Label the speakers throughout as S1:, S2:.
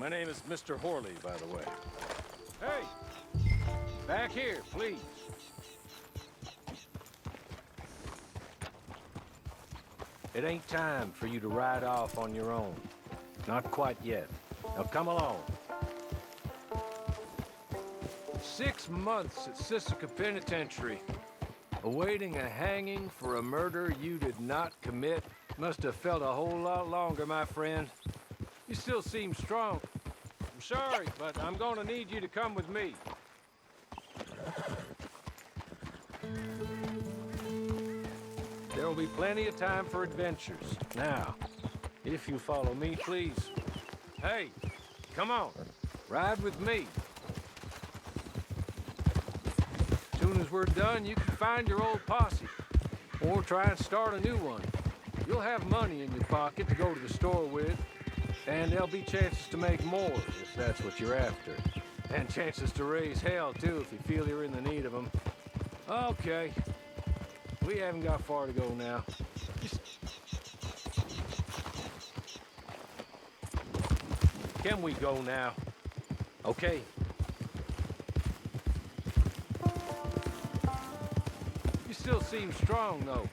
S1: My name is Mr. Horley, by the way. Hey! Back here, please. It ain't time for you to ride off on your own. Not quite yet. Now come along. 6 months at Sisika Penitentiary, awaiting a hanging for a murder you did not commit. Must have felt a whole lot longer, my friend. You still seem strong. I'm sorry, but I'm gonna need you to come with me. There will be plenty of time for adventures. Now, if you follow me, please. Hey, come on. Ride with me. As soon as we're done, you can find your old posse. Or try and start a new one. You'll have money in your pocket to go to the store with. And there'll be chances to make more, if that's what you're after. And chances to raise hell, too, if you feel you're in the need of them. Okay. We haven't got far to go now. Can we go now? Okay. You still seem strong, though.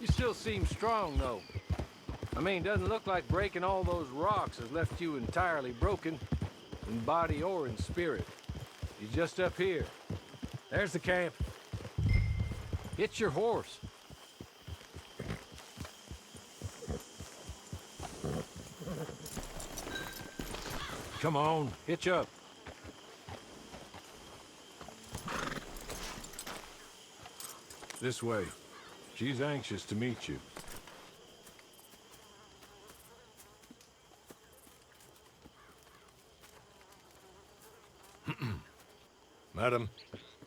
S1: You still seem strong, though. I mean, doesn't look like breaking all those rocks has left you entirely broken, in body or in spirit. You're just up here. There's the camp. Get your horse. Come on, hitch up. This way. She's anxious to meet you. Madam,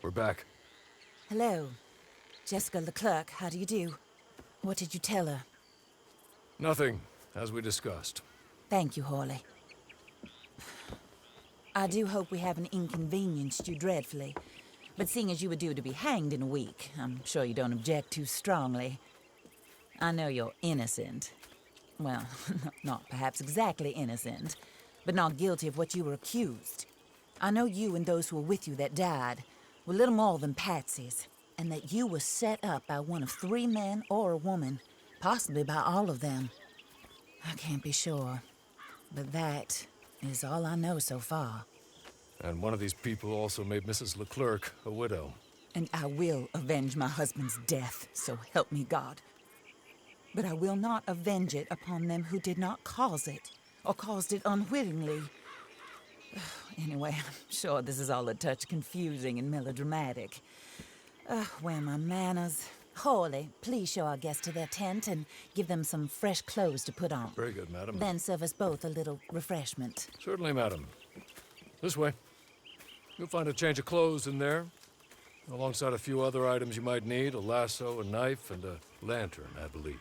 S1: we're back.
S2: Hello. Jessica Leclerc, how do you do? What did you tell her?
S1: Nothing, as we discussed.
S2: Thank you, Horley. I do hope we haven't inconvenienced you dreadfully. But seeing as you were due to be hanged in a week, I'm sure you don't object too strongly. I know you're innocent. Well, not perhaps exactly innocent, but not guilty of what you were accused. I know you and those who were with you that died were little more than patsies, and that you were set up by one of 3 men or a woman, possibly by all of them. I can't be sure, but that is all I know so far.
S1: And one of these people also made Mrs. Leclerc a widow.
S2: And I will avenge my husband's death, so help me God. But I will not avenge it upon them who did not cause it, or caused it unwittingly. Anyway, I'm sure this is all a touch confusing and melodramatic. Where are my manners? Horley, please show our guests to their tent and give them some fresh clothes to put on.
S1: Very good, madam.
S2: Then serve us both a little refreshment.
S1: Certainly, madam. This way. You'll find a change of clothes in there, alongside a few other items you might need, a lasso, a knife, and a lantern, I believe.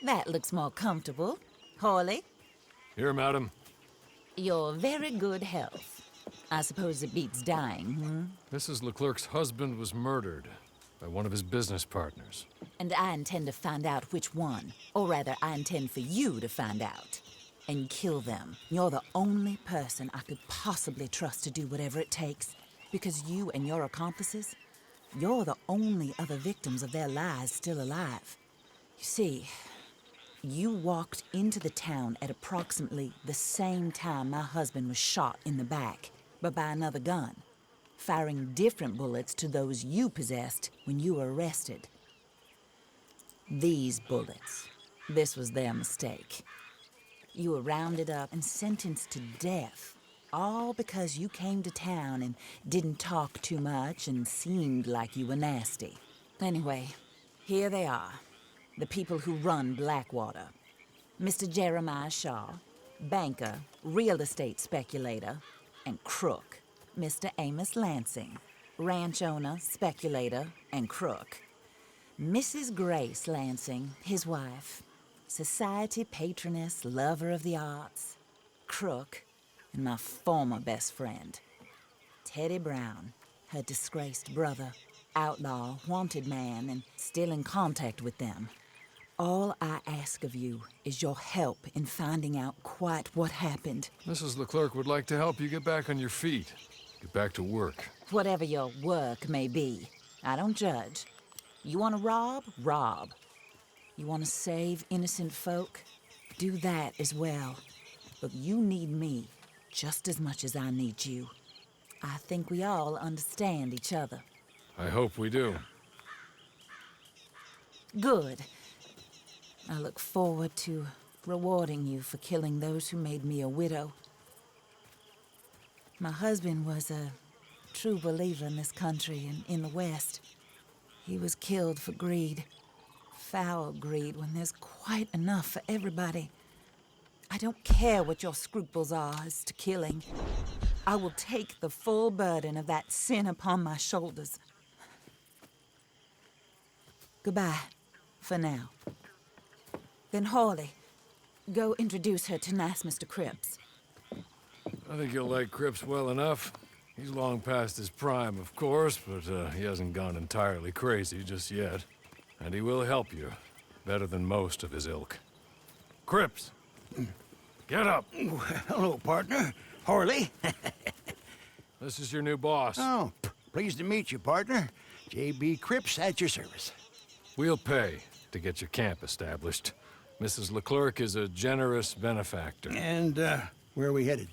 S2: That looks more comfortable. Hawley,
S1: Here, madam.
S2: your very good health. I suppose it beats dying, hmm?
S1: Mrs. Leclerc's husband was murdered by one of his business partners.
S2: And I intend to find out which one. Or rather, I intend for you to find out. And kill them. You're the only person I could possibly trust to do whatever it takes. Because you and your accomplices, you're the only other victims of their lies still alive. You see, you walked into the town at approximately the same time my husband was shot in the back, but by another gun, firing different bullets to those you possessed when you were arrested. These bullets, this was their mistake. You were rounded up and sentenced to death, all because you came to town and didn't talk too much and seemed like you were nasty. Anyway, here they are, the people who run Blackwater. Mr. Jeremiah Shaw, banker, real estate speculator, and crook. Mr. Amos Lansing, ranch owner, speculator, and crook. Mrs. Grace Lansing, his wife, society patroness, lover of the arts, crook, and my former best friend. Teddy Brown, her disgraced brother, outlaw, wanted man, and still in contact with them. All I ask of you is your help in finding out quite what happened.
S1: Mrs. Leclerc would like to help you get back on your feet. Get back to work.
S2: Whatever your work may be, I don't judge. You want to rob? Rob. You want to save innocent folk? Do that as well. But you need me just as much as I need you. I think we all understand each other.
S1: I hope we do.
S2: Good. I look forward to rewarding you for killing those who made me a widow. My husband was a true believer in this country and in the West. He was killed for greed. Foul greed when there's quite enough for everybody. I don't care what your scruples are as to killing. I will take the full burden of that sin upon my shoulders. Goodbye, for now. Then Hawley, go introduce her to nice Mr. Cripps.
S1: I think you'll like Cripps well enough. He's long past his prime, of course, but he hasn't gone entirely crazy just yet. And he will help you, better than most of his ilk. Cripps! Get up!
S3: Hello, partner. Harley.
S1: This is your new boss.
S3: Oh, pleased to meet you, partner. J.B. Cripps at your service.
S1: We'll pay to get your camp established. Mrs. Leclerc is a generous benefactor.
S3: And, where are we headed?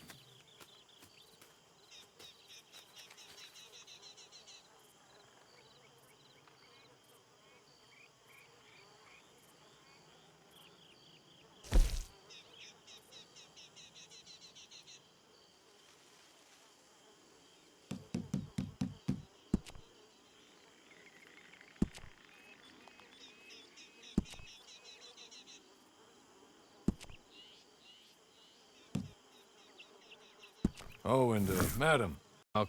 S1: Oh, and, madam, I'll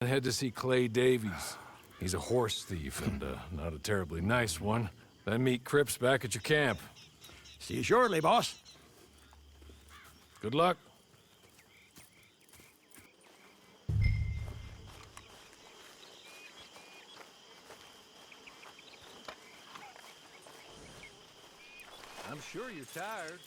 S1: head to see Clay Davies. He's a horse thief and, not a terribly nice one. Then meet Cripps back at your camp.
S3: See you shortly, boss.
S1: Good luck. I'm sure you're tired.